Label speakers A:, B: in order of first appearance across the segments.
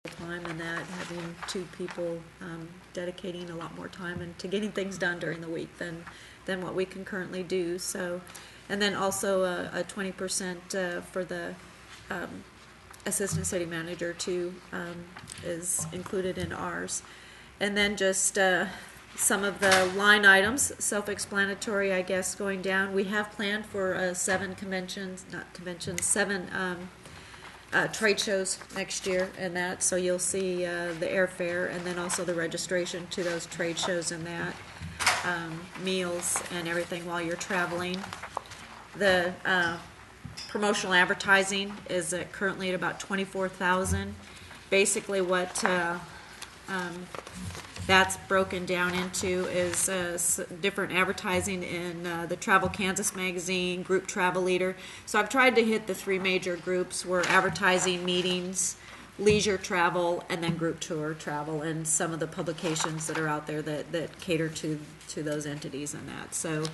A: time, and that having two people dedicating a lot more time and to getting things done during the week than what we can currently do. So, and then also a 20% for the assistant city manager too is included in ours. And then just some of the line items, self-explanatory, I guess, going down. We have planned for seven trade shows next year and that, so you'll see the airfare and then also the registration to those trade shows and that, meals and everything while you're traveling. The promotional advertising is currently at about $24,000. Basically what that's broken down into is different advertising in the Travel Kansas magazine, Group Travel Leader. So I've tried to hit the three major groups. We're advertising meetings, leisure travel, and then group tour travel, and some of the publications that are out there that cater to those entities and that. So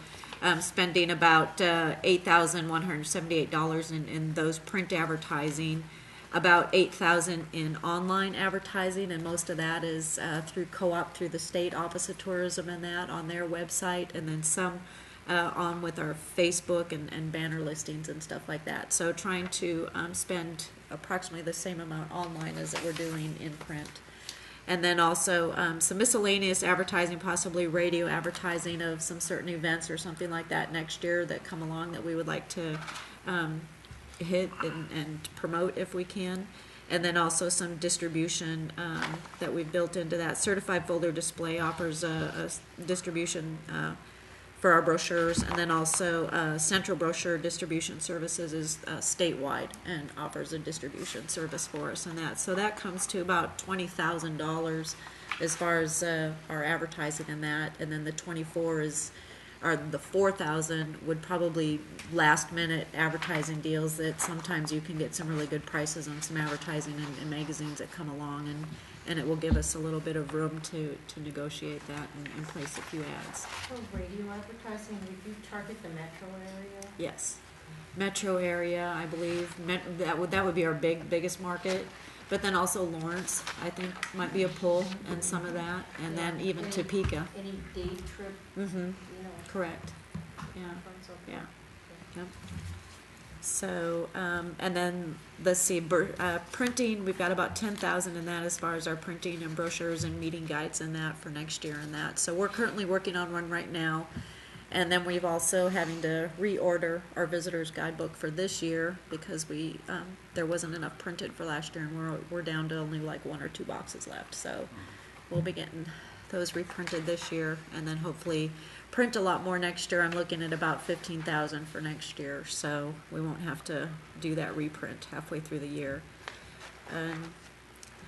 A: spending about $8,178 in those print advertising, about $8,000 in online advertising, and most of that is through co-op, through the State Office of Tourism and that on their website, and then some on with our Facebook and banner listings and stuff like that. So trying to spend approximately the same amount online as that we're doing in print. And then also some miscellaneous advertising, possibly radio advertising of some certain events or something like that next year that come along that we would like to hit and promote if we can. And then also some distribution that we've built into that. Certified Folder Display offers a distribution for our brochures, and then also Central Brochure Distribution Services is statewide and offers a distribution service for us and that. So that comes to about $20,000 as far as our advertising in that, and then the 24 is, or the 4,000 would probably last minute advertising deals that sometimes you can get some really good prices on some advertising in magazines that come along, and it will give us a little bit of room to negotiate that and place a few ads.
B: For radio advertising, would you target the metro area?
A: Yes. Metro area, I believe. That would be our biggest market. But then also Lawrence, I think, might be a pull and some of that. And then even Topeka.
B: Any day trip,
A: Mm-hmm.
B: you know.
A: Correct. Yeah.
B: Okay.
A: Yeah. Yep. So, and then let's see, printing, we've got about 10,000 in that as far as our printing and brochures and meeting guides and that for next year and that. So we're currently working on one right now. And then we've also having to reorder our visitor's guidebook for this year because there wasn't enough printed for last year, and we're down to only like 1 or 2 boxes left. So we'll be getting those reprinted this year, and then hopefully print a lot more next year. I'm looking at about 15,000 for next year, so we won't have to do that reprint halfway through the year.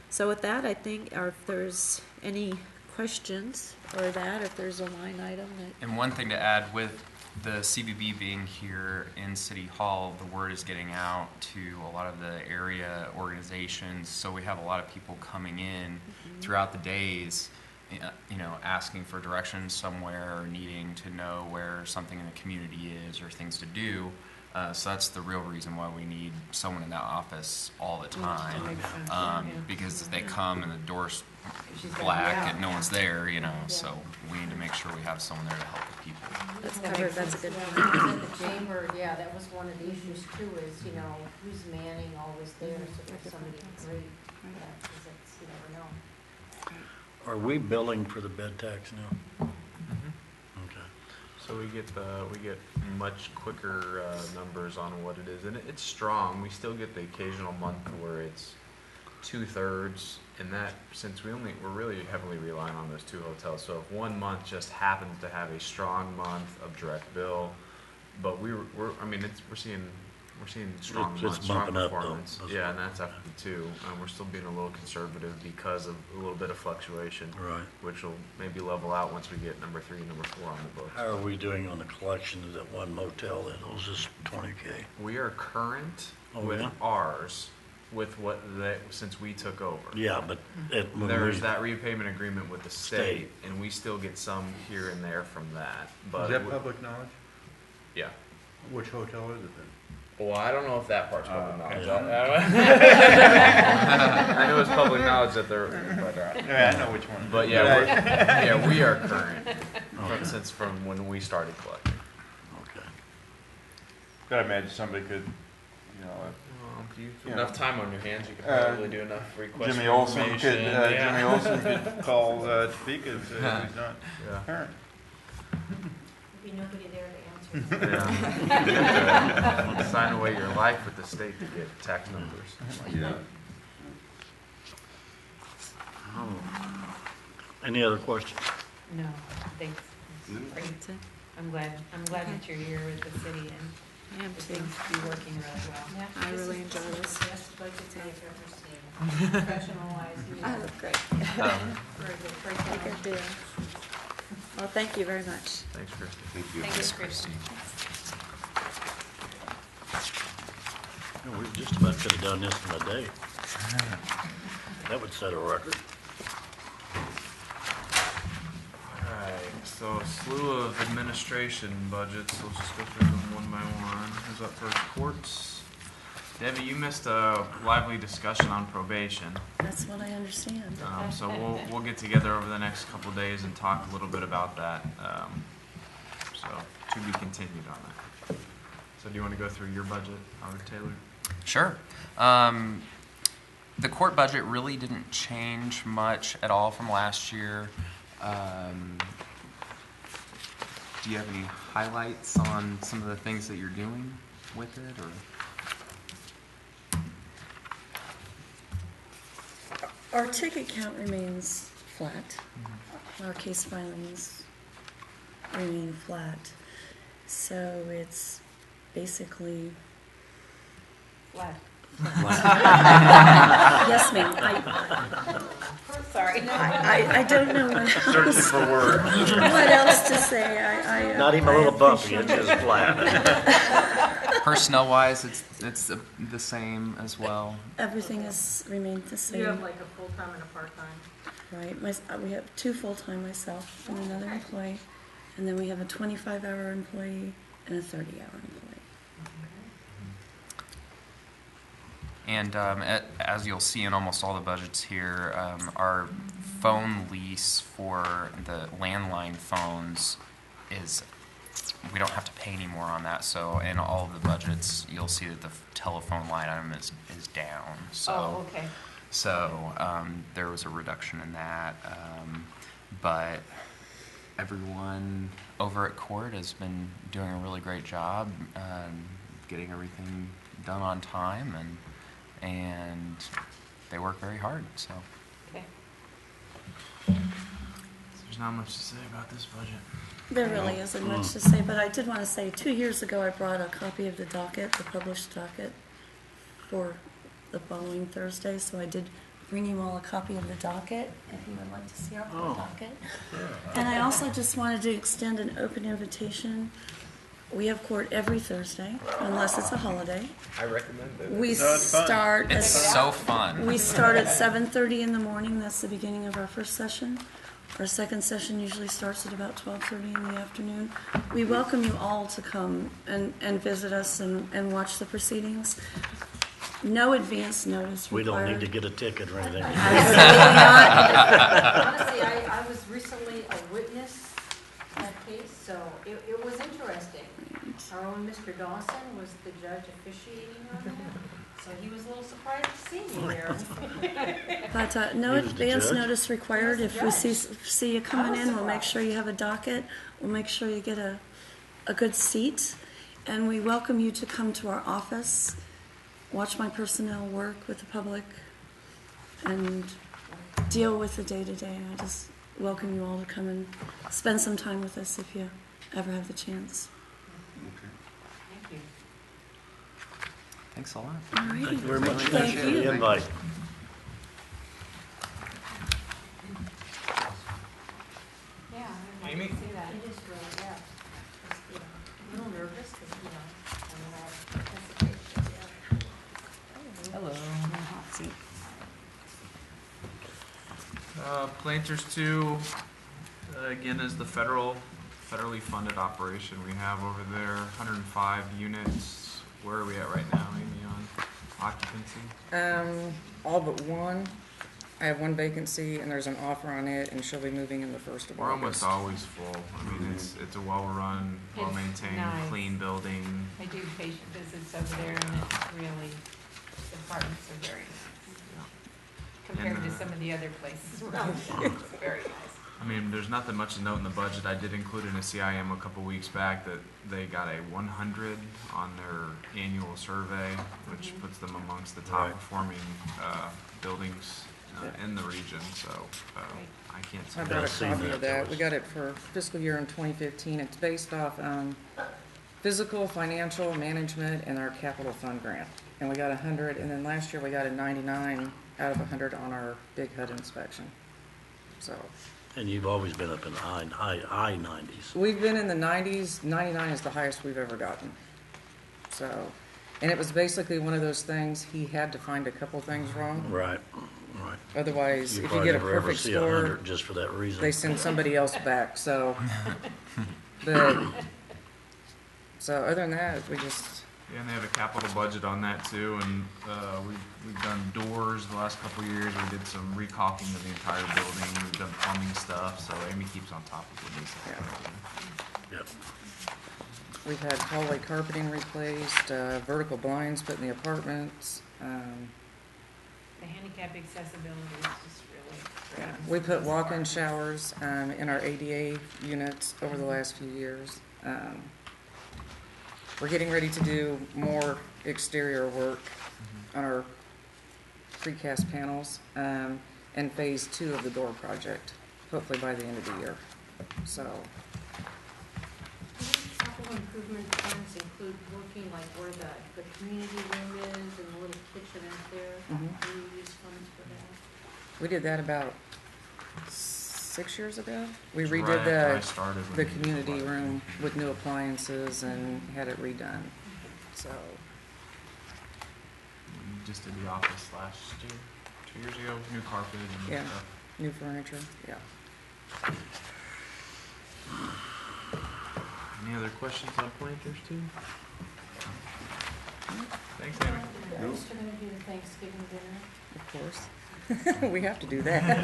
A: So with that, I think if there's any questions or that, if there's a line item that...
C: And one thing to add, with the CBB being here in City Hall, the word is getting out to a lot of the area organizations, so we have a lot of people coming in throughout the days, you know, asking for directions somewhere or needing to know where something in the community is or things to do. So that's the real reason why we need someone in that office all the time, because they come and the door's black and no one's there, you know, so we need to make sure we have someone there to help the people.
A: That's a good point.
B: At the chamber, yeah, that was one of the issues too, is, you know, who's manning always there, so if somebody great, because it's, you never know.
D: Are we billing for the bed tax now? Okay.
E: So we get much quicker numbers on what it is, and it's strong. We still get the occasional month where it's 2/3, and that, since we're really heavily relying on those 2 hotels. So if one month just happens to have a strong month of direct bill, but we're seeing strong
D: It's
E: months, strong
D: bumping up, though.
E: performance. Yeah, and that's after the 2. We're still being a little conservative because of a little bit of fluctuation,
D: Right.
E: which will maybe level out once we get number 3 and number 4 on the books.
D: How are we doing on the collections at one motel that owes us $20K?
E: We are current
D: Oh,
E: with
D: yeah?
E: ours, with since we took over.
D: Yeah, but
E: There's that repayment agreement with the state, and we still get some here and there from that. But
F: Is that public knowledge?
E: yeah,
F: Which hotel is it then?
E: Well, I don't know if that part's public knowledge.
D: yeah.
E: I know it's public knowledge that they're,
F: Yeah, I know which one.
E: but yeah, we are current
D: Okay.
E: since from when we started collecting.
D: Okay.
F: But I imagine somebody could, you know,
E: Enough time on your hands, you could
F: Uh,
E: probably do enough requests
F: Jimmy
E: for
F: Olsen could,
E: information. Yeah.
F: Jimmy Olsen could call Topeka and say he's not
E: Yeah.
F: current.
B: There'd be nobody there to answer.
E: Yeah. You have to sign away your life with the state to get tax numbers.
F: Yeah.
D: Any other questions?
G: No, thanks. Great.
A: That's it.
G: I'm glad that you're here with the city and
A: I am
G: it
A: too.
G: seems to be working really well.
B: Yeah,
A: I
B: this
A: really
B: is
A: enjoy
B: the
A: this.
B: best budget I've ever seen. Professional-wise, you
A: I
B: know,
A: look great.
B: very good
A: Take
B: breakdown.
A: care, dear. Well, thank you very much.
E: Thanks, Christy.
G: Thanks, Christy.
D: We just about could have done this in a day. That would set a record.
E: Alright, so a slew of administration budgets, we'll just go through them one by one. Who's up first? Courts. Debbie, you missed a lively discussion on probation.
H: That's what I understand.
E: So we'll get together over the next couple days and talk a little bit about that. So to be continued on that. So do you want to go through your budget, Howard Taylor?
C: Sure. The court budget really didn't change much at all from last year. Do you have any highlights on some of the things that you're doing with it, or?
H: Our ticket count remains flat. Our case filings remain flat. So it's basically,
G: Flat.
H: yes, ma'am.
G: Sorry.
H: I don't know
E: Searching for words.
H: what else to say.
D: Not even a little bumpy, it's just flat.
C: Personnel-wise, it's the same as well.
H: Everything has remained the same.
B: You have like a full-time and a part-time.
H: Right. We have 2 full-time, myself and another employee. And then we have a 25-hour employee and a 30-hour employee.
C: And as you'll see in almost all the budgets here, our phone lease for the landline phones is, we don't have to pay anymore on that. So in all of the budgets, you'll see that the telephone line item is down. So,
G: Oh, okay.
C: so there was a reduction in that. But everyone over at court has been doing a really great job getting everything done on time, and they work very hard. So
G: Okay.
E: There's not much to say about this budget.
H: There really isn't much to say, but I did want to say 2 years ago I brought a copy of the docket, the published docket, for the following Thursday. So I did bring you all a copy of the docket if you would like to see our full docket. And I also just wanted to extend an open invitation. We have court every Thursday, unless it's a holiday.
E: I recommend it.
H: We
F: No, it's fun.
H: start
C: it's so fun.
H: We start at 7:30 in the morning. That's the beginning of our first session. Our second session usually starts at about 12:30 in the afternoon. We welcome you all to come and visit us and watch the proceedings. No advance notice
D: We
H: required.
D: don't need to get a ticket or anything.
H: Absolutely not.
B: Honestly, I was recently a witness in that case, so it was interesting. Our own Mr. Dawson was the judge officiating on that, so he was a little surprised to see me there.
H: But no
D: He was the
H: advance
D: judge?
H: notice required.
B: He was
H: If
B: the
H: we
B: judge.
H: see you coming
B: I was
H: in, we'll make
B: surprised.
H: sure you have a docket. We'll make sure you get a good seat. And we welcome you to come to our office, watch my personnel work with the public, and deal with the day-to-day. I just welcome you all to come and spend some time with us if you ever have the chance.
G: Thank you.
C: Thanks a lot.
H: All righty.
D: Thank you very much.
H: Thank
D: Appreciate
H: you.
D: the invite.
B: Yeah, I
E: Amy?
B: see that. It is really, yeah. Just, you know, a little nervous, because, you know, I mean, I anticipate, yeah.
G: Hello.
A: Hot seat.
E: Planters 2, again, is the federally funded operation we have over there. 105 units, where are we at right now, Amy, on occupancy?
I: All but one. I have one vacancy and there's an offer on it and she'll be moving in the 1st of
E: We're almost
I: August.
E: always full. I mean, it's a well-run,
G: It's
E: well-maintained,
G: nice.
E: clean building.
G: I do patient visits over there, and it's really, the apartments are very nice. Compared to some of the other places around here, it's very nice.
E: I mean, there's nothing much to note in the budget. I did include in a CIM a couple weeks back that they got a 100 on their annual survey, which puts them amongst the top
D: Right.
E: performing buildings in the region. So I can't say
I: I
E: that.
I: brought a
D: I've seen
I: copy
D: that.
I: of
D: That
I: that.
D: was-
I: We got it for fiscal year in 2015. It's based off physical, financial, management, and our capital fund grant. And we got 100, and then last year we got a 99 out of 100 on our big HUD inspection. So
D: And you've always been up in the high 90s.
I: we've been in the 90s. 99 is the highest we've ever gotten. So, and it was basically one of those things, he had to find a couple things wrong.
D: Right, right.
I: Otherwise,
D: You
I: if you
D: probably
I: get a
D: never ever
I: perfect
D: see
I: score,
D: 100 just for that reason.
I: they send somebody else back, so. But, so other than that, we just,
E: Yeah, and they have a capital budget on that too, and we've done doors the last couple of years. We did some recaulking of the entire building. We've done plumbing stuff, so Amy keeps on top of what needs to happen.
D: Yep.
I: we've had hallway carpeting replaced, vertical blinds put in the apartments.
G: The handicap accessibility is just really great.
I: We put walk-in showers in our ADA units over the last few years. We're getting ready to do more exterior work on our precast panels and phase 2 of the door project, hopefully by the end of the year. So,
B: Capital improvement funds include working like where the community room is and the little kitchenette there.
I: Mhm.
B: Do you use funds for that?
I: we did that about 6 years ago. We
E: Right
I: redid
E: after I started
I: the
E: when we
I: community
E: did
I: room with new appliances and had it redone. So,
E: We just did the office last year, 2 years ago, new carpet and
I: Yeah.
E: stuff.
I: new furniture, yeah.
E: Any other questions on planters too? Thanks, Amy.
B: Are you still gonna do the Thanksgiving dinner?
I: Of course. We have to do that.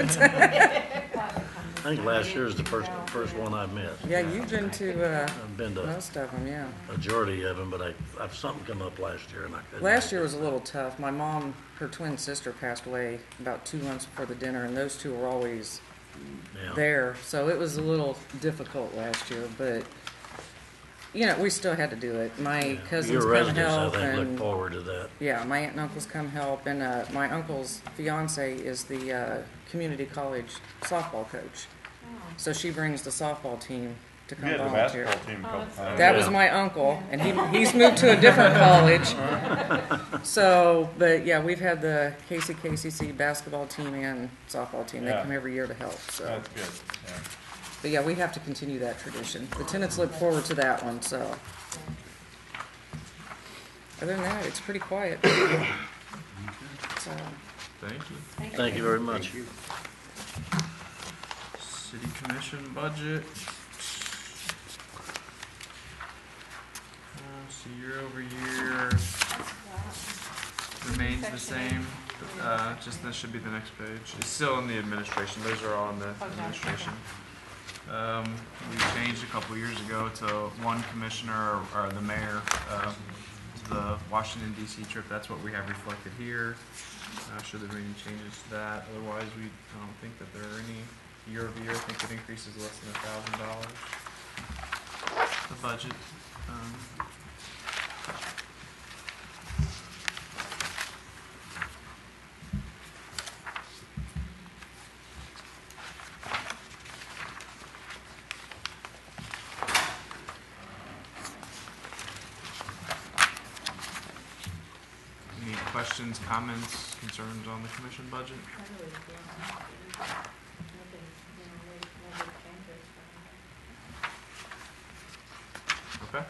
D: I think last year is the first one I missed.
I: Yeah, you've been to
D: I've been to
I: most of them, yeah.
D: a majority of them, but I've something come up last year and I couldn't.
I: Last
D: make
I: year
D: it.
I: was a little tough. My mom, her twin sister passed away about 2 months before the dinner, and those two were always
D: Yeah.
I: there. So it was a little difficult last year, but, you know, we still had to do it. My
D: Yeah.
I: cousins
D: Your
I: come
D: residents, I
I: help,
D: think, look
I: and,
D: forward to that.
I: yeah, my aunt and uncles come help, and my uncle's fiance is the community college softball coach. So she brings the softball team to
F: We
I: come
F: had the
I: volunteer.
F: basketball team a couple
G: that's
F: times.
I: That
D: Yeah.
I: was my uncle, and he's moved to a different college. So, but yeah, we've had the KCC basketball team and softball team. They
F: Yeah.
I: come every year to help, so.
F: That's good, yeah.
I: But yeah, we have to continue that tradition. The tenants look forward to that one, so. Other than that, it's pretty quiet. So,
E: Thank you.
D: Thank you very much.
E: City Commission budget. So year over year remains the same. Just this should be the next page. It's still in the administration. Those are all in the administration. We changed a couple years ago to one commissioner or the mayor to the Washington DC trip. That's what we have reflected here. Should there be any changes to that? Otherwise, I don't think that there are any year over year. I think it increases less than $1,000. The budget. Any questions, comments, concerns on the commission budget? Okay.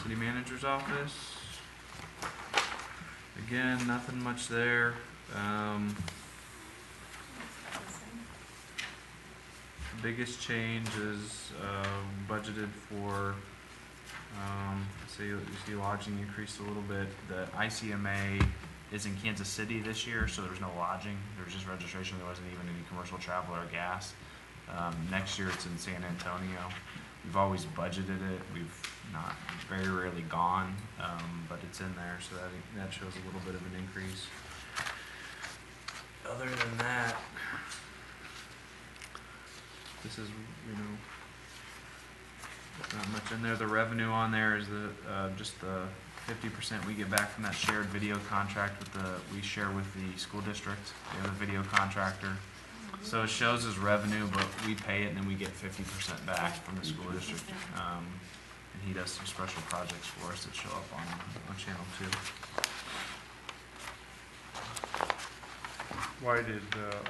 E: City manager's office. Again, nothing much there. Biggest change is budgeted for So you see lodging increased a little bit. The ICMA is in Kansas City this year, so there's no lodging. There's just registration. There wasn't even any commercial travel or gas. Next year it's in San Antonio. We've always budgeted it. We've not very rarely gone, but it's in there, so that shows a little bit of an increase. Other than that, this is, not much in there. The revenue on there is just the 50% we get back from that shared video contract we share with the school district, the other video contractor. So it shows as revenue, but we pay it and then we get 50% back from the school district. And he does some special projects for us that show up on channel 2.
F: Why did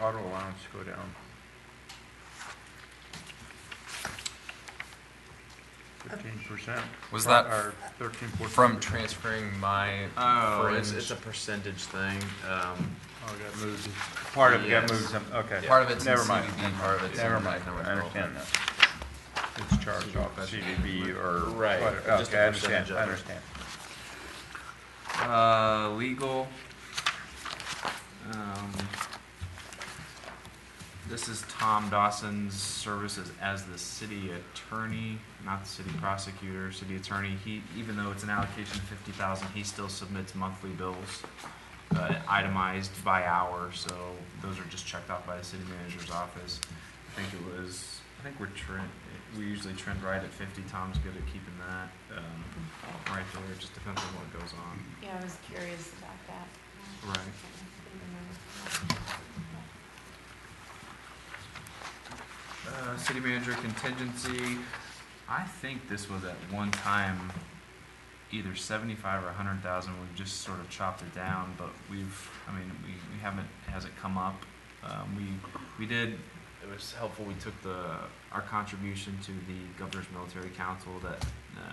F: auto allowance go down? 15%.
C: Was that
F: Or 13, 14%?
C: from transferring my fringe?
E: It's a percentage thing.
F: Oh, it got moved. Part of it got moved. Okay.
C: Part of it's
F: Never
C: in
F: mind.
C: CBB, part of it's
F: Never
C: in
F: mind.
C: economic
F: I understand
C: development.
F: that. It's charged off CVB or
E: Right,
F: what-
E: just a
F: Okay, I understand.
E: percentage of
F: I
E: it.
F: understand.
E: Legal. This is Tom Dawson's services as the city attorney, not the city prosecutor, city attorney. Even though it's an allocation of 50,000, he still submits monthly bills, itemized by hour. So those are just checked off by the city manager's office. I think we usually trend right at 50. Tom's good at keeping that right there. It just depends on what goes on.
G: Yeah, I was curious about that.
E: Right. City manager contingency. I think this was at one time either 75 or 100,000. We've just sort of chopped it down, but we haven't. It hasn't come up. We did. It was helpful. We took our contribution to the Governor's Military Council that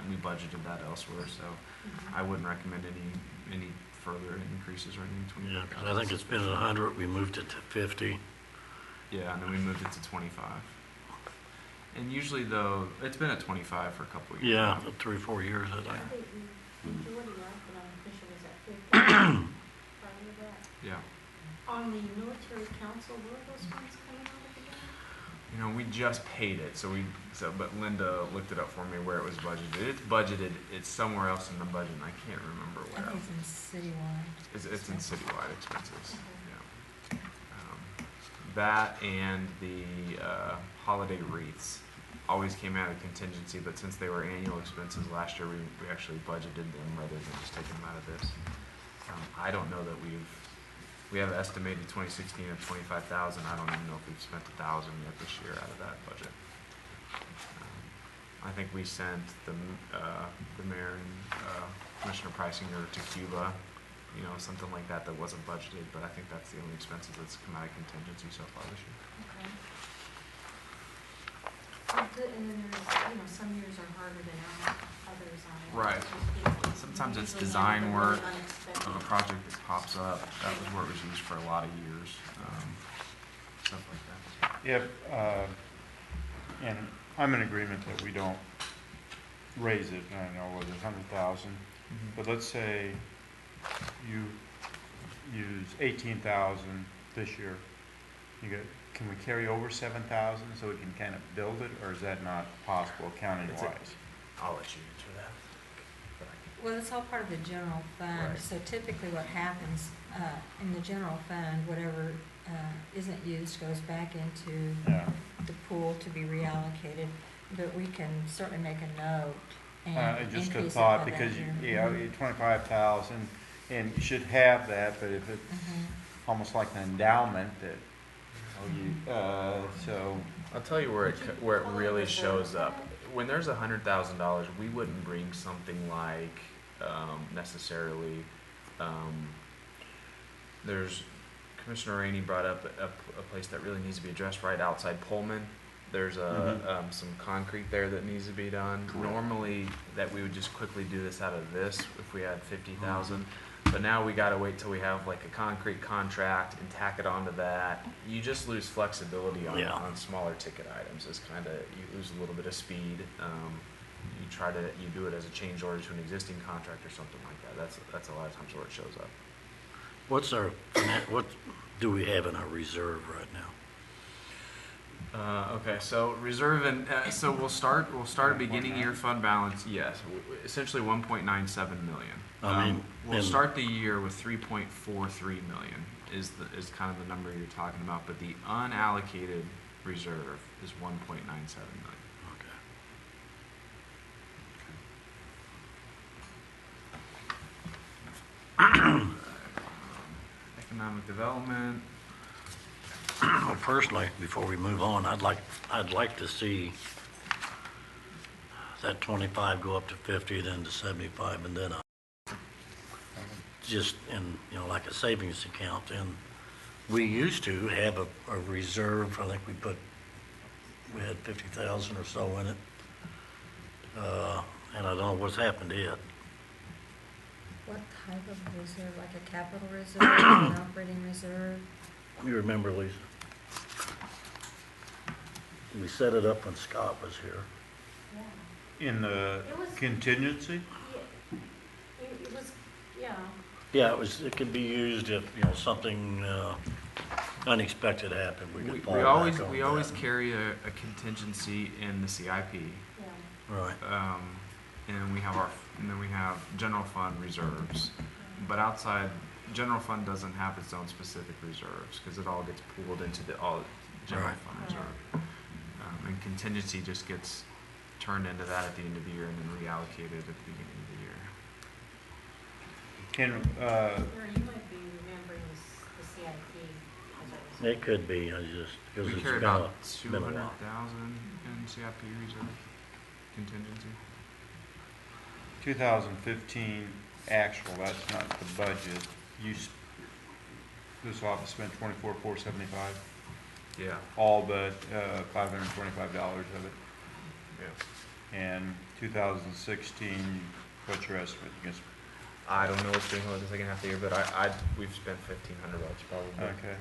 E: we budgeted that elsewhere. So I wouldn't recommend any further increases or anything.
D: Yeah, 'cause I think it's been at 100, we moved it to 50.
E: Yeah, and then we moved it to 25. And usually, though, it's been at 25 for a couple of years.
D: Yeah,
E: now.
D: 3 or 4 years, I think.
B: Majority left, and I'm fishing was at 50. Prior to that.
E: Yeah.
B: On the military council, where are those funds coming out of again?
E: We just paid it, but Linda looked it up for me where it was budgeted. It's budgeted. It's somewhere else in the budget, and I can't remember
G: I
E: where.
G: think it's in citywide.
E: It's in citywide expenses. Yeah. That and the holiday wreaths always came out of contingency, but since they were annual expenses last year, we actually budgeted them rather than just taking them out of this. I don't know that we have estimated 2016 at 25,000. I don't even know if we've spent 1,000 yet this year out of that budget. I think we sent the mayor and Commissioner Preisinger to Cuba, something like that wasn't budgeted, but I think that's the only expenses that's come out of contingency so far this year.
B: Okay. Well, good, and then there's, some years are harder than others on it.
E: Right. Sometimes it's design work of a project that pops up. That was where it was used for a lot of years, stuff like that.
F: If, and I'm in agreement that we don't raise it, I know it was 100,000, but let's say you use 18,000 this year. Can we carry over 7,000 so we can kind of build it, or is that not possible accounting wise?
E: I'll let you answer that.
B: Well, it's all part of the general fund,
E: Right.
B: so typically what happens, in the general fund, whatever, isn't used goes back into
F: Yeah.
B: the pool to be reallocated, but we can certainly make a note and
F: Just a
B: increase it
F: thought,
B: by that
F: because
B: year.
F: 25,000, and you should have that, but if it's almost like an endowment that, so.
E: I'll tell you where it really shows up. When there's $100,000, we wouldn't bring something like necessarily. There's Commissioner Rainey brought up a place that really needs to be addressed right outside Pullman. There's some concrete there that needs to be done. Normally, that we would just quickly do this out of this if we had 50,000. But now we got to wait till we have like a concrete contract and tack it onto that. You just lose flexibility on smaller ticket items. It's you lose a little bit of speed. You you do it as a change order to an existing contract or something like that. That's a lot of times where it shows up.
D: What do we have in our reserve right now?
E: Okay, so reserve and so we'll start at beginning year fund balance. Yes, essentially 1.97 million.
D: I mean,
E: we'll start the year with 3.43 million is kind of the number you're talking about, but the unallocated reserve is 1.97 million. Economic development.
D: Well, personally, before we move on, I'd like to see that 25 go up to 50, then to 75, and then just in, like a savings account. And we used to have a reserve. I think we had 50,000 or so in it, and I don't know what's happened to it.
B: What type of reserve, like a capital reserve, an operating reserve?
D: You remember, Lisa? We set it up when Scott was here.
B: Yeah.
F: In the
B: It was-
F: contingency?
B: It was, yeah.
D: Yeah, it could be used if, something unexpected happened. We could fall back on
E: We
D: that.
E: always carry a contingency in the CIP.
B: Yeah.
D: Right.
E: And we have general fund reserves, but outside general fund doesn't have its own specific reserves because it all gets pooled into the general
D: Right.
E: fund reserve, and contingency just gets turned into that at the end of the year and then reallocated at the beginning of the year.
F: Can,
B: Or you might be remembering the CIP as a reserve.
D: It could be, because
E: We
D: it's
E: carry
D: been
E: about
D: been a while.
E: 200,000 in CIP reserve contingency.
F: 2015 actual, that's not the budget. This office spent $24,475,
E: Yeah.
F: all but $525 of it.
E: Yeah.
F: And 2016, what's your estimate? You guess,
E: I don't know what's going on in the second half of the year, but we've spent $1,500 probably.
F: okay.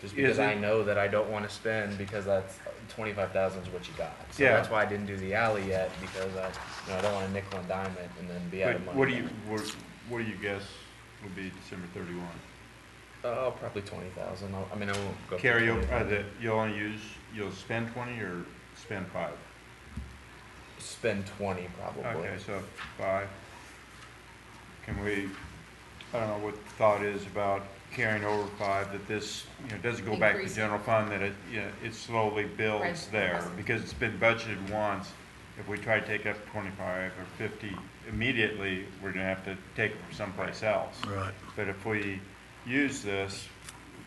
E: Just
F: Is
E: because I
F: it-
E: know that I don't want to spend because that's 25,000 is what you got. So
F: Yeah.
E: that's why I didn't do the alley yet because I don't want to nickel and dime it and then be out of
F: But
E: money.
F: what do you guess would be December 31?
E: Probably 20,000. I mean, I won't go.
F: Carry over,
E: 20,000.
F: you'll spend 20 or spend 5?
E: Spend 20 probably.
F: Okay, so 5. Can we, I don't know what the thought is about carrying over 5, that this, doesn't go back to the
G: Increase.
F: general fund, that it slowly builds
G: Right.
F: there, because it's been budgeted once. If we try to take up 25 or 50 immediately, we're gonna have to take it from someplace else.
D: Right.
F: But if we use this,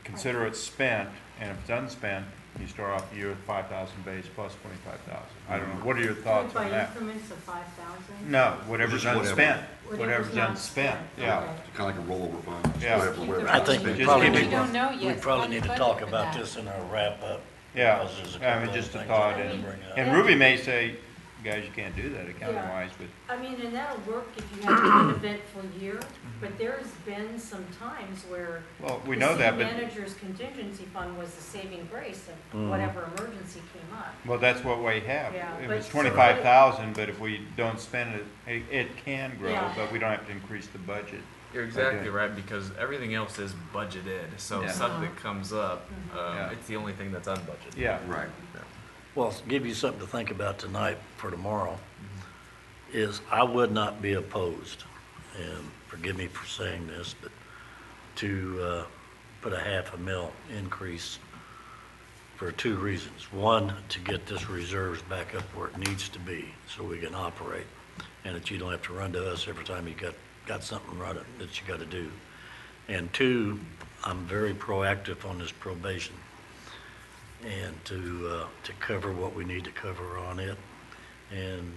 F: consider it spent, and if it's unspent, you start off the year with 5,000 base plus 25,000. I don't know, what are your thoughts on
B: By
F: that?
B: increments of 5,000?
F: No, whatever's
J: Just whatever.
F: unspent,
B: Whatever's
F: whatever's
B: not
F: unspent,
B: spent,
F: yeah.
B: okay.
J: Kind of like a rollover fund. just
F: Yeah.
J: whatever
D: I think we
F: Just
D: probably
F: keep it-
D: need
G: We don't know yet.
D: we probably
G: What's
D: need to
G: budget
D: talk
G: for
D: about
G: that?
D: this in our wrap-up.
F: Yeah,
D: because there's a
F: I
D: couple
F: mean,
D: of
F: just a
D: things
F: thought,
D: I need to
F: and,
D: bring up.
F: and Ruby may say, guys, you can't do that accounting-wise, but
B: I mean, and that'll work if you have an uneventful year, but there's been some times where
F: well, we know that,
B: the
F: but,
B: city manager's contingency fund was the saving grace of
D: Mhm.
B: whatever emergency came up.
F: well, that's what we have.
B: Yeah,
F: It
B: but
F: was
B: so-
F: 25,000, but if we don't spend it, it can grow,
B: Yeah.
F: but we don't have to increase the budget.
E: You're exactly
F: Okay.
E: right because everything else is budgeted. So
F: Yeah.
E: if something comes up,
F: Yeah.
E: it's the only thing that's unbudgeted.
F: Yeah.
J: Right.
D: Well, to give you something to think about tonight for tomorrow, is I would not be opposed, and forgive me for saying this, but to put a $500,000 increase for 2 reasons. One, to get this reserves back up where it needs to be so we can operate, and that you don't have to run to us every time you got something running that you got to do. And 2, I'm very proactive on this probation, and to cover what we need to cover on it. And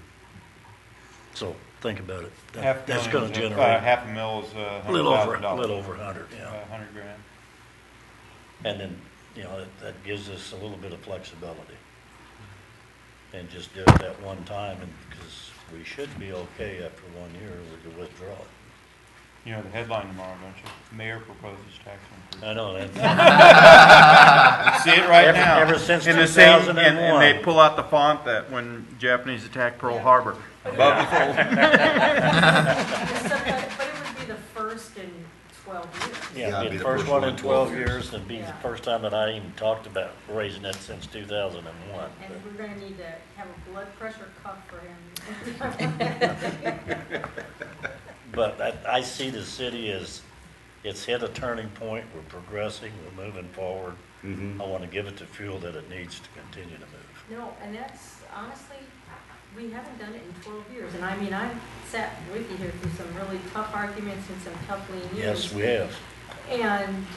D: so think about it. That's going to generate
F: $500,000 is
D: a little over
F: $100,000.
D: 100, yeah.
F: 100 grand.
D: And then, that gives us a little bit of flexibility. And just do it that one time, and because we should be okay after 1 year, we could withdraw it.
F: You know the headline tomorrow, don't you? Mayor proposes tax increase.
D: I know that.
F: See it right now.
D: Ever since
F: In the same,
D: 2001.
F: and they pull out the font that when Japanese attacked Pearl Harbor. Above the fold.
B: But it would be the first in 12 years.
D: Yeah, it'd be the first one in 12 years, and it'd be the first time that I even talked about raising it since 2001.
B: And we're gonna need to have a blood pressure cuff for him.
D: But I see the city as, it's hit a turning point, we're progressing, we're moving forward. I want to give it the fuel that it needs to continue to move.
B: No, and that's, honestly, we haven't done it in 12 years. And I mean, I've sat with you here through some really tough arguments and some tough lean years.
D: Yes, we have.
B: And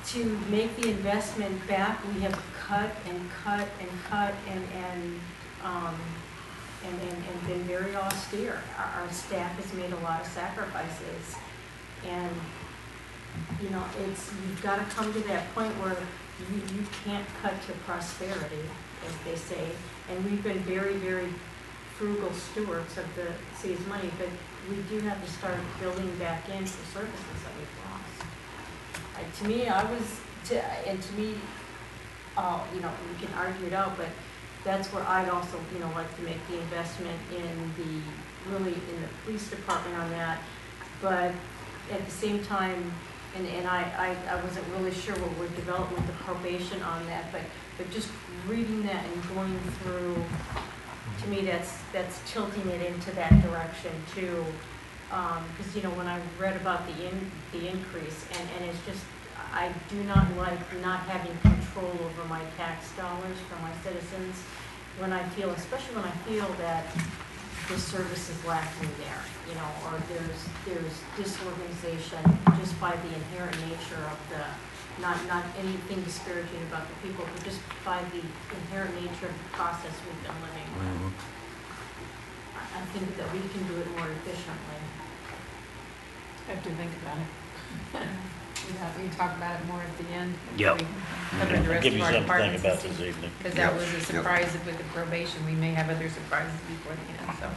B: to make the investment back, we have cut and cut and cut and been very austere. Our staff has made a lot of sacrifices. And, you know, you've got to come to that point where you can't cut to prosperity, as they say. And we've been very, very frugal stewards of the city's money, but we do have to start building back in for services that we've lost. To me, you know, we can argue it out, but that's where I'd also, you know, like to make the investment in the police department on that. But at the same time, and I wasn't really sure what we're developing with the probation on that, but just reading that and going through, to me, that's tilting it into that direction too. Because, you know, when I read about the increase, and it's just, I do not like not having control over my tax dollars for my citizens, especially when I feel that the service is lacking there, you know, or there's disorganization just by the inherent nature of not anything disparaging about the people, but just by the inherent nature of the process we've been living with. I think that we can do it more efficiently.
G: I have to think about it. We can talk about it more at the end.
D: Yep.
G: We cover the rest
D: Give
G: of
D: you
G: our
D: something to think
G: departments
D: about
G: and
D: this
G: see.
D: evening.
G: Because that was a surprise with the probation. We may have other surprises before the end, so.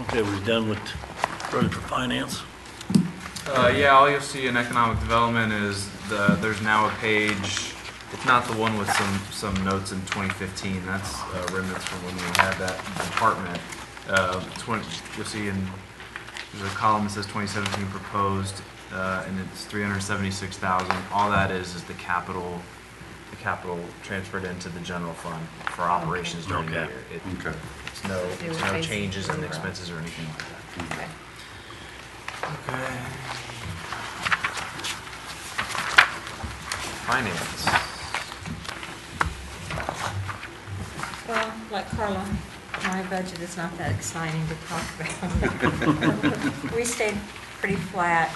D: Okay, we're done with, ready for finance?
E: Yeah, all you'll see in economic development is there's now a page. It's not the one with some notes in 2015. That's remnants from when we had that department. You'll see there's a column that says 2017 proposed, and it's 376,000. All that is the capital transferred into the general fund for operations during the year. It's no changes in expenses or anything like that.
G: Okay.
E: Okay. Finance.
B: Well, like Carla, my budget is not that exciting to talk about. We stayed pretty flat.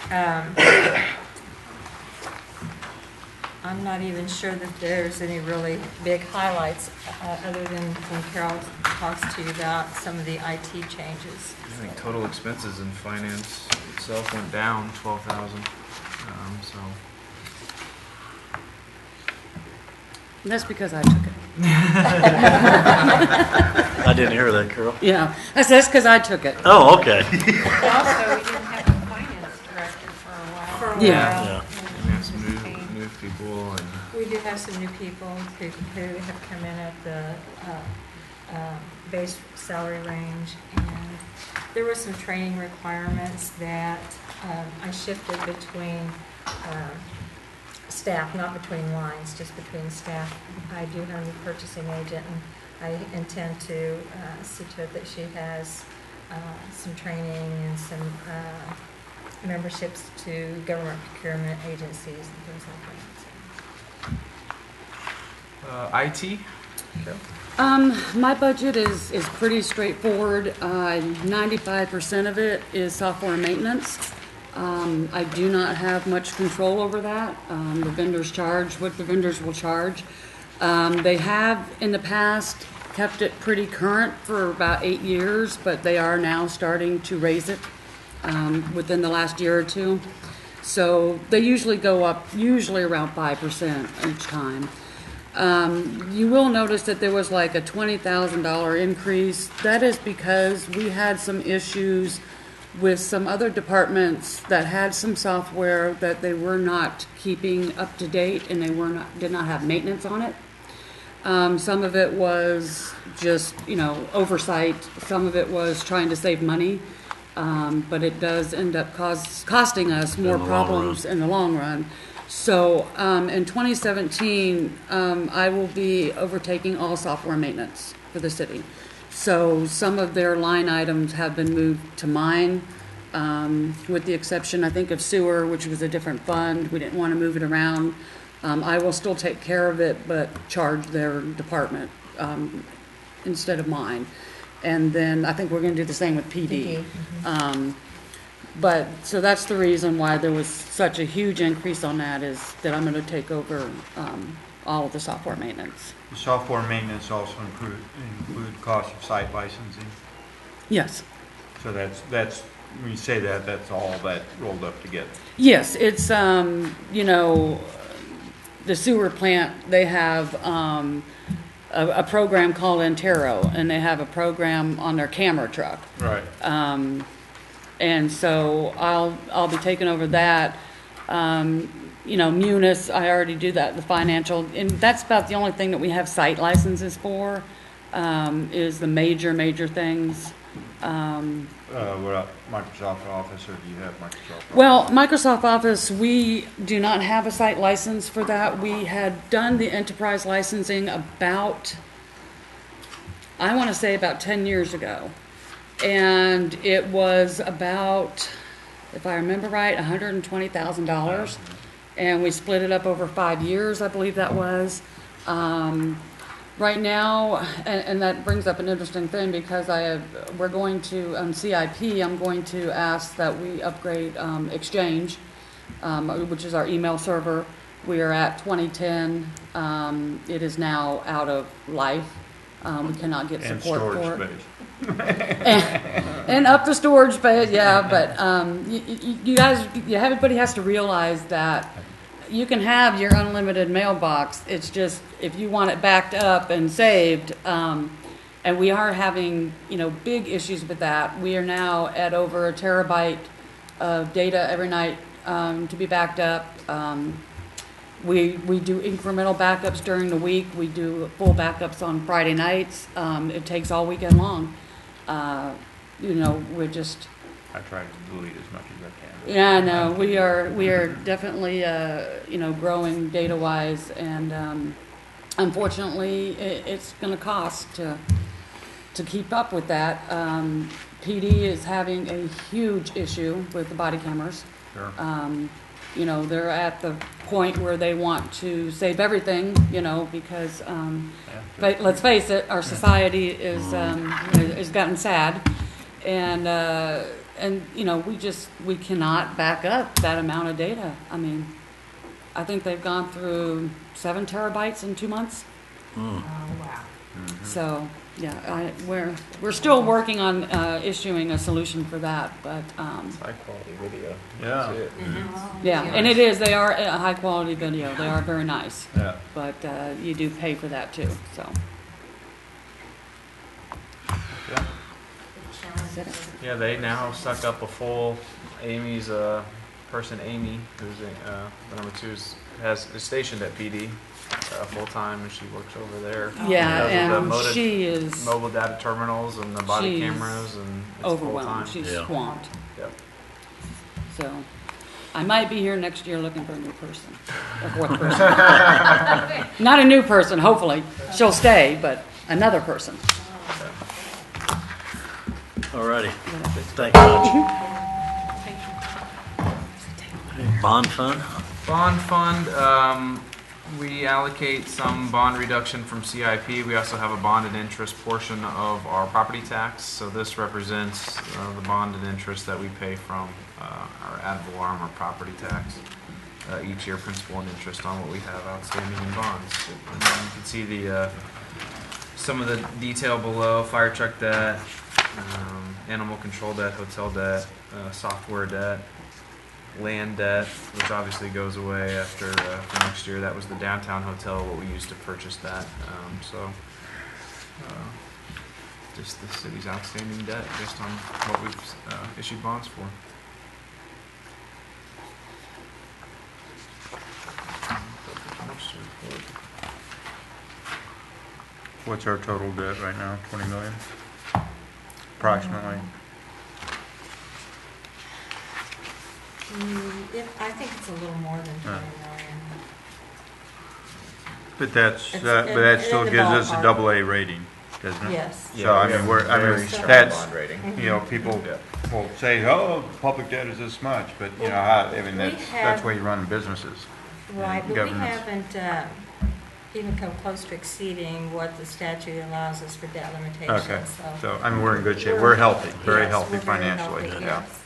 B: I'm not even sure that there's any really big highlights, other than when Carol talks to you about some of the IT changes.
E: I think total expenses in finance itself went down 12,000. So
I: That's because I took it.
D: I didn't hear that, Carol.
I: Yeah, that's because I took it.
D: Oh, okay.
G: Also, we didn't have a finance director for a while.
I: Yeah.
D: Yeah.
E: we have some new people and
B: We do have some new people who have come in at the base salary range, and there were some training requirements that I shifted between staff, not between lines, just between staff. I do have a new purchasing agent, and I intend to see to it that she has some training and some memberships to government procurement agencies and things like that.
E: IT.
I: My budget is pretty straightforward. 95% of it is software maintenance. I do not have much control over that. The vendors charge what the vendors will charge. They have in the past kept it pretty current for about 8 years, but they are now starting to raise it within the last year or two. So they usually go up, around 5% each time. You will notice that there was like a $20,000 increase. That is because we had some issues
J: with some other departments that had some software that they were not keeping up to date and did not have maintenance on it. Some of it was just, oversight. Some of it was trying to save money. But it does end up costing us more problems in the long run. So in 2017, I will be overtaking all software maintenance for the city. So some of their line items have been moved to mine, with the exception, I think, of sewer, which was a different fund. We didn't want to move it around. I will still take care of it, but charge their department instead of mine. And then I think we're going to do the same with PD. But, so that's the reason why there was such a huge increase on that, is that I'm going to take over all of the software maintenance.
F: The software maintenance also include cost of site licensing.
J: Yes.
F: So that's when you say that, that's all that rolled up together.
J: Yes, it's, the sewer plant, they have a program called Antero, and they have a program on their camera truck.
F: Right.
J: And so I'll be taking over that. Munis, I already do that, the financial, and that's about the only thing that we have site licenses for, is the major things.
F: What about Microsoft Office, or do you have Microsoft Office?
J: Well, Microsoft Office, we do not have a site license for that. We had done the enterprise licensing about 10 years ago. And it was about, if I remember right, $120,000. And we split it up over 5 years, I believe that was. Right now, and that brings up an interesting thing, because we're going to, CIP, I'm going to ask that we upgrade Exchange, which is our email server. We are at 2010. It is now out of life. We cannot get support for it.
F: And storage space.
J: and up the storage space, yeah. But you guys, everybody has to realize that you can have your unlimited mailbox. It's just if you want it backed up and saved, and we are having big issues with that. We are now at over 1 terabyte of data every night to be backed up. We do incremental backups during the week. We do full backups on Friday nights. It takes all weekend long. We're just.
F: I try to delete as much as I can.
J: Yeah, no, we are definitely growing data wise, and unfortunately, it's going to cost to keep up with that. PD is having a huge issue with the body cameras.
F: Sure.
J: They're at the point where they want to save everything, because but let's face it, our society is gotten sad, and we cannot back up that amount of data. I mean, I think they've gone through 7 terabytes in 2 months.
G: Oh, wow.
J: So yeah, we're still working on issuing a solution for that, but
E: It's high quality video.
F: Yeah.
E: That's it.
J: yeah, and it is. They are a high quality video. They are very nice,
F: Yeah.
J: but you do pay for that too. So
F: Yeah.
E: Yeah, they now suck up a full Amy's person. Amy, who's the number 2, is stationed at PD full time, and she works over there.
J: yeah,
E: Does the
J: and she is
E: mobile data terminals and the body
J: She's
E: cameras, and it's
J: overwhelmed.
E: full-time.
J: She's
D: Yeah.
J: swamped.
E: Yep.
J: So I might be here next year looking for a new person, a 4th person. Not a new person. Hopefully, she'll stay, but another person.
D: Alrighty, thank you much. Bond fund?
E: Bond fund, we allocate some bond reduction from CIP. We also have a bond and interest portion of our property tax. So this represents the bond and interest that we pay from our ad valorem or property tax each year, principal and interest on what we have outstanding in bonds. And you can see the some of the detail below: fire truck debt, animal control debt, hotel debt, software debt, land debt, which obviously goes away after for next year. That was the downtown hotel, what we used to purchase that. just the city's outstanding debt based on what we've issued bonds for.
F: What's our total debt right now? 20 million? Approximately.
B: I think it's a little more than 20 million.
F: But that's,
B: It's
F: but
B: in-
F: that
B: in
F: still
B: the
F: gives us a
B: ballpark.
F: double A rating, doesn't it?
B: Yes.
F: So, I
E: we
F: mean,
E: have
F: we're,
E: a
F: I
E: very
F: mean,
E: strong
F: that's,
E: bond rating.
F: you know, people
E: Yeah.
F: will say, oh, public debt is this much, but, you know, I mean,
B: We
F: that's
B: have-
F: why you run businesses.
B: Right, but we
F: Governments.
B: haven't even come close to exceeding what the statute allows us for debt
F: Okay,
B: limitations, so.
F: so, I mean, we're in good shape. We're healthy, very
B: Yes,
F: healthy
B: we're very
F: financially,
B: healthy,
F: yeah.
B: yes.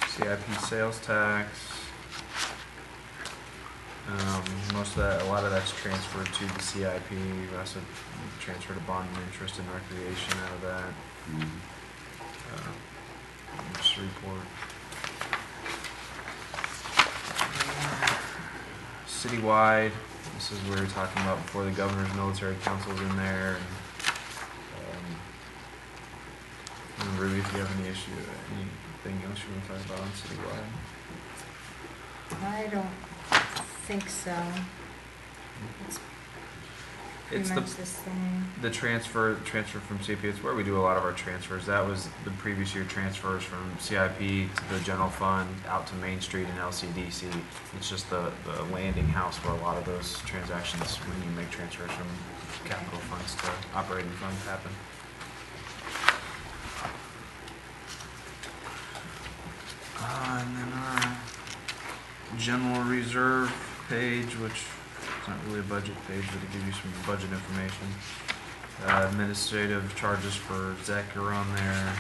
E: CIP sales tax. Most of that, a lot of that's transferred to the CIP. We also transferred a bond and interest and recreation out of that. Just report. Citywide, this is where we're talking about before the governor's military council's in there. And Ruby, if you have any issue, anything else you want to talk about on citywide?
B: I don't think so. It's pretty
E: It's
B: much the same.
E: the transfer from CIP. It's where we do a lot of our transfers. That was the previous year transfers from CIP to the general fund out to Main Street and LCDC. It's just the landing house for a lot of those transactions when you make transfers from capital funds to operating funds happen. And then our general reserve page, which is not really a budget page, but it gives you some budget information. Administrative charges for ZEC are on there.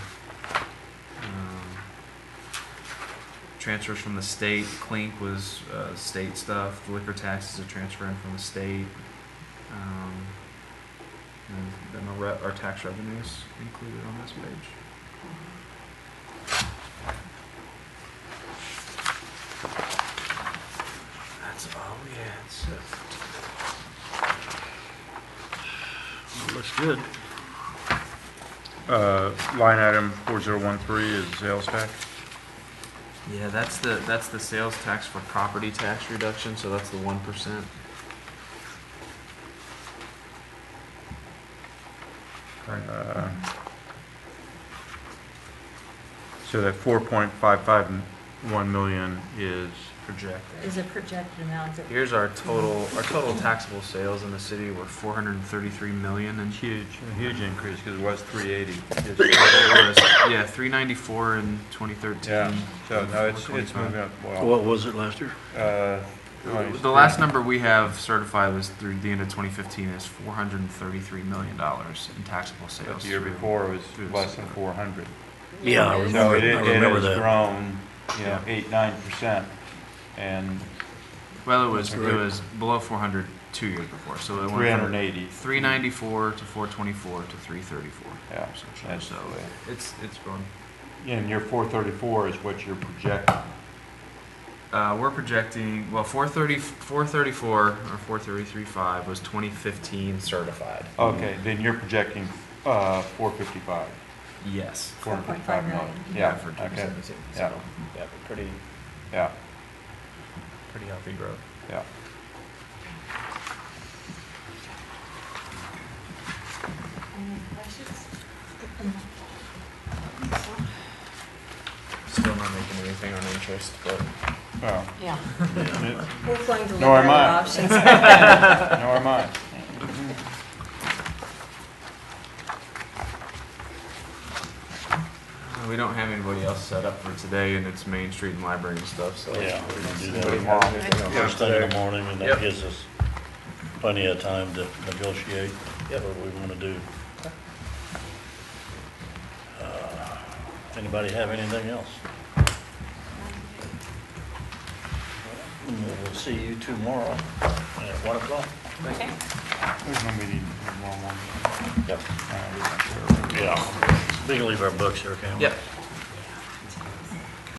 E: Transfers from the state. Clink was state stuff. The liquor taxes are transferring from the state. And then our tax revenues included on this page. That's all we had, so.
D: Looks good.
F: Line item 4013 is sales tax.
E: Yeah, that's the sales tax for property tax reduction, so that's the 1%.
F: So that 4.551 million is,
E: Projected.
B: Is a projected amount that.
E: Here's our total taxable sales in the city were 433 million and
F: huge, a huge increase because it was 380.
E: it was, yeah, 394 in 2013.
F: Yeah, so no, it's
E: 25.
F: moving up well.
D: What was it last year?
E: The last number we have certified was through the end of 2015 is $433 million in taxable sales.
F: But the year
E: through-
F: before it was
E: through the
F: less
E: city.
F: than 400.
D: Yeah, I
F: So
D: remember,
F: it
D: I remember
F: has
D: that.
F: grown, you know, 8-9%, and
E: Well, it was below 400 2 years before, so it went from
F: 380.
E: 394 to 424 to 334.
F: Yeah,
E: So it's grown.
F: And your 434 is what you're projecting.
E: We're projecting, well, 434 or 433.5 was 2015 certified.
F: Okay, then you're projecting 455.
E: Yes.
F: 455 million.
B: million.
F: Yeah,
E: For
F: okay.
E: 2017.
F: Yeah.
E: So, yeah, pretty
F: Yeah,
E: healthy growth.
F: yeah.
B: Any questions?
E: Still not making anything on interest, but
F: Well,
B: Yeah.
D: Yeah.
B: We're going to look
F: Nor
B: at
F: am
B: our
F: I.
B: options.
F: nor am I.
E: we don't have anybody else set up for today, and it's Main Street and library and stuff, so.
D: Yeah, we can do
E: Anybody
D: that
E: has anything else
D: first thing in the
E: today?
D: morning, and that
E: Yep.
D: gives us plenty of time to negotiate what we want to do. Anybody have anything else? We'll see you tomorrow at 1 o'clock.
B: Okay.
F: There's no meeting tomorrow morning.
D: Yep.
F: Uh,
D: Yeah. We can leave our books here, can't we?
E: Yep.